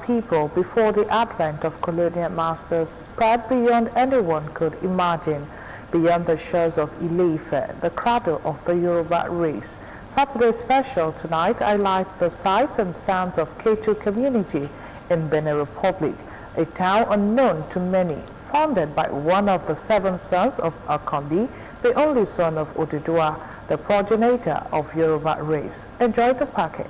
people before the advent of colonial masters spread beyond anyone could imagine, beyond the shores of Ile-Ife, the cradle of the Yoruba race. Saturday Special tonight highlights the sights and sounds of Ketu community in Benin Republic, a town unknown to many, founded by one of the 7 sons of Akambi, the only son of Odudua, the progenitor of Yoruba race. Enjoy the package.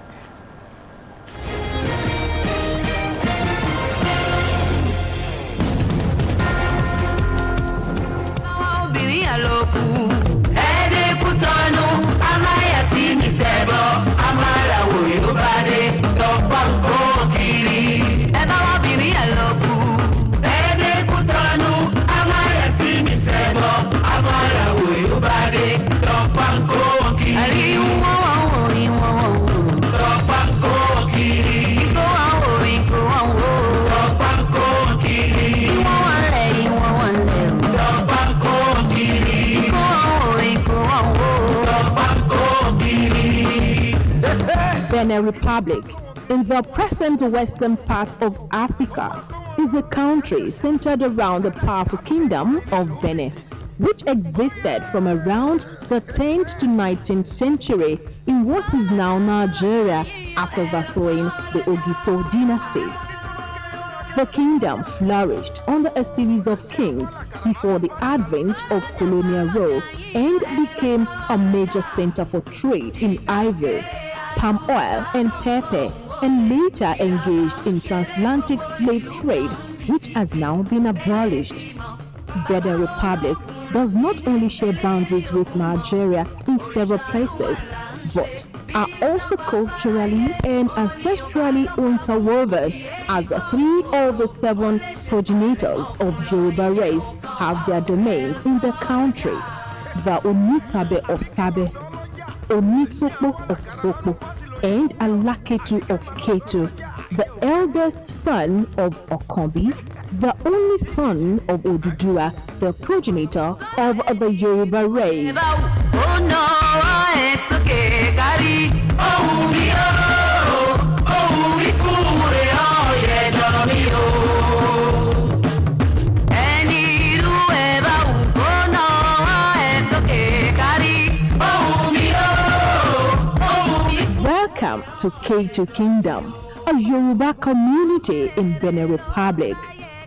Benin Republic, in the present western part of Africa, is a country centered around the powerful kingdom of Benin, which existed from around the 10th to 19th century in what is now Nigeria after overthrowing the Ogiso dynasty. The kingdom flourished under a series of kings before the advent of colonial rule and became a major center for trade in ivory, palm oil and pepper, and later engaged in transatlantic slave trade, which has now been abolished. Benin Republic does not only share boundaries with Nigeria in several places, but are also culturally and ancestrally interwoven, as 3 of the 7 progenitors of Yoruba race have their domains in the country. The Onisabe of Sabe, Onipopo of Popo, and Alaketu of Ketu, the eldest son of Okambi, the only son of Odudua, the progenitor of the Yoruba race. Welcome to Ketu Kingdom, a Yoruba community in Benin Republic.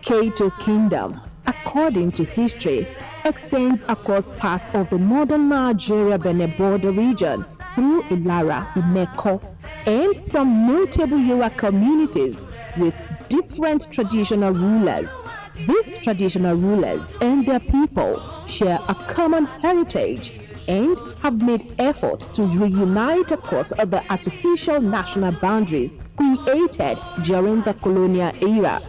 Ketu Kingdom, according to history, extends across parts of the northern Nigeria-Benin border region through Ilara, Imeko, and some notable Yoruba communities with different traditional rulers. These traditional rulers and their people share a common heritage and have made efforts to reunite across the artificial national boundaries created during the colonial era.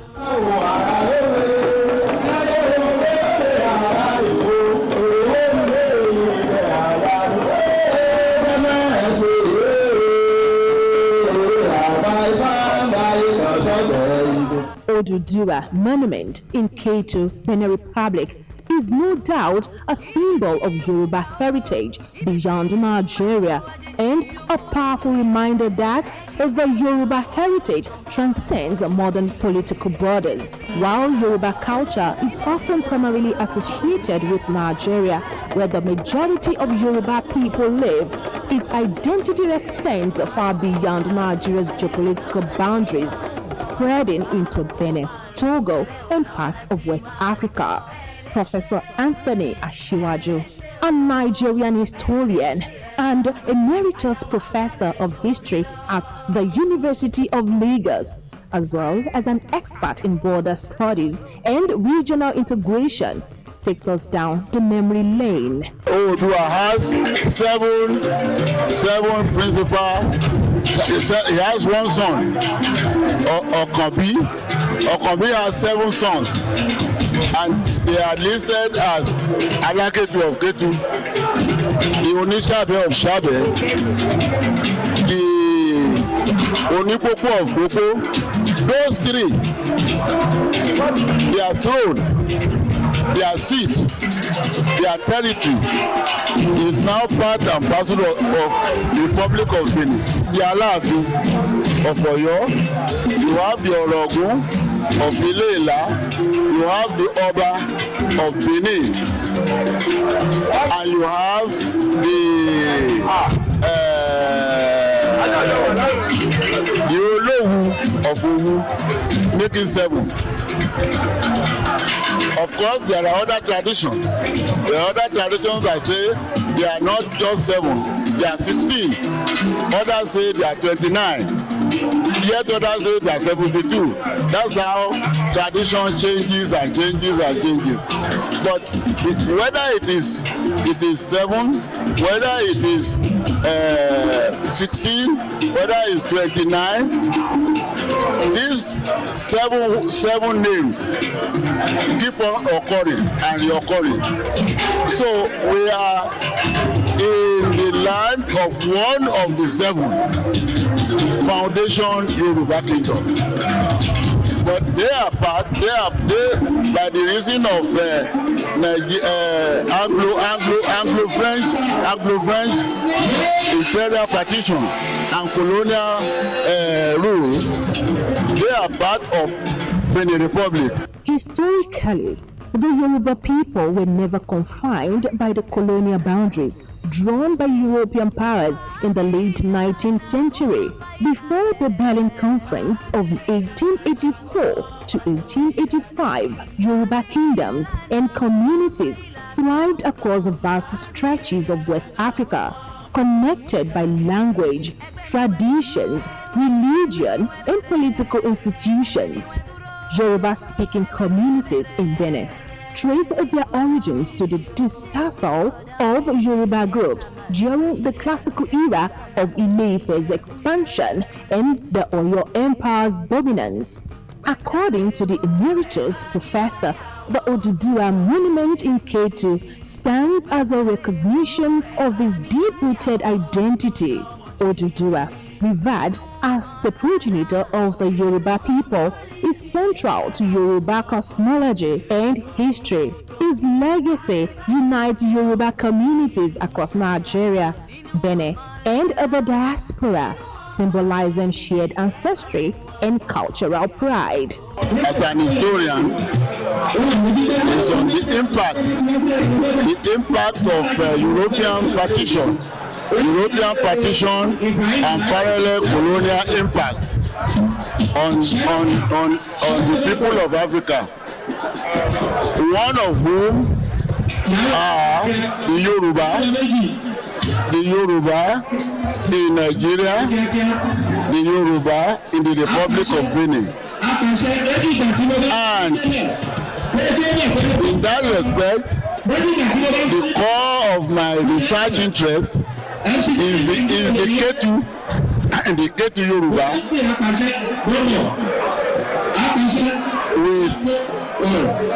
Odudua Monument in Ketu, Benin Republic, is no doubt a symbol of Yoruba heritage beyond Nigeria and a powerful reminder that the Yoruba heritage transcends modern political borders. While Yoruba culture is often primarily associated with Nigeria, where the majority of Yoruba people live, its identity extends far beyond Nigeria's geopolitical boundaries, spreading into Benin, Togo, and parts of West Africa. Professor Anthony Ashiwaju, a Nigerian historian and emeritus professor of history at the University of Lagos, as well as an expert in border studies and regional integration, takes us down the memory lane. Odudua has seven principal. He has one son, Okambi. Okambi has 7 sons, and they are listed as Alaketu of Ketu, the Onisabe of Sabe, the Onipopo of Popo. Those 3, their throne, their seat, their territory is now part and parcel of the Republic of Benin. They are laughing. of Oyo, you have the Orogun of Ile-Ila, you have the Oba of Benin, and you have the Olowu of Owu, making 7. Of course, there are other traditions. There are other traditions that say they are not just 7, they are 16. Others say they are 29. Yet others say they are 72. That's how tradition changes and changes and changes. But whether it is 7, whether it is 16, whether it's 29, these seven names keep on occurring and reoccurring. So we are in the land of one of the 7 foundation Yoruba kingdoms. But they are by the reason of Anglo-French imperial partition and colonial rule, they are part of Benin Republic. Historically, the Yoruba people were never confined by the colonial boundaries drawn by European powers in the late 19th century. Before the Berlin Conference of 1884 to 1885, Yoruba kingdoms and communities thrived across vast stretches of West Africa, connected by language, traditions, religion, and political institutions. Yoruba-speaking communities in Benin trace their origins to the dispersal of Yoruba groups during the classical era of Ile-Ife's expansion and the Oyo Empire's dominance. According to the emeritus professor, the Oduduwa monument in Ketu stands as a recognition of this deep-rooted identity. Oduduwa, revered as the progenitor of the Yoruba people, is central to Yoruba cosmology and history. His legacy unites Yoruba communities across Nigeria, Benin, and the diaspora, symbolizing shared ancestry and cultural pride. As an historian, it's on the impact of European partition and parallel colonial impact on the people of Africa, one of whom are the Yoruba in Nigeria, the Yoruba in the Republic of Benin. And in that respect, the core of my research interest is the Ketu Yoruba with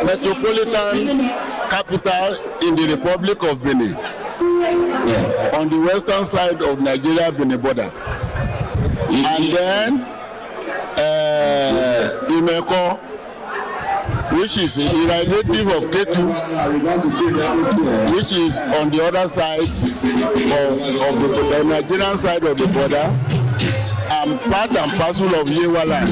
metropolitan capital in the Republic of Benin on the western side of Nigeria-Benin border. And then Imeko, which is a relative of Ketu, which is on the other side of the Nigerian side of the border, and part and parcel of Yewa land.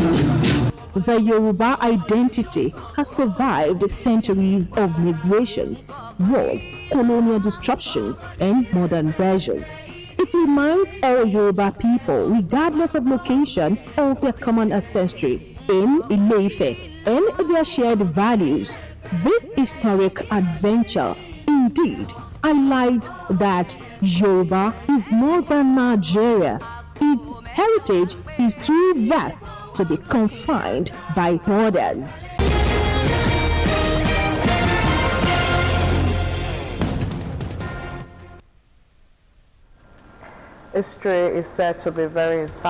The Yoruba identity has survived centuries of migrations, wars, colonial disruptions, and modern pressures. It reminds all Yoruba people, regardless of location, of their common ancestry in Ile-Ife and their shared values. This historic adventure indeed highlights that Yoruba is more than Nigeria. Its heritage is too vast to be confined by borders. History is said to be very insightful.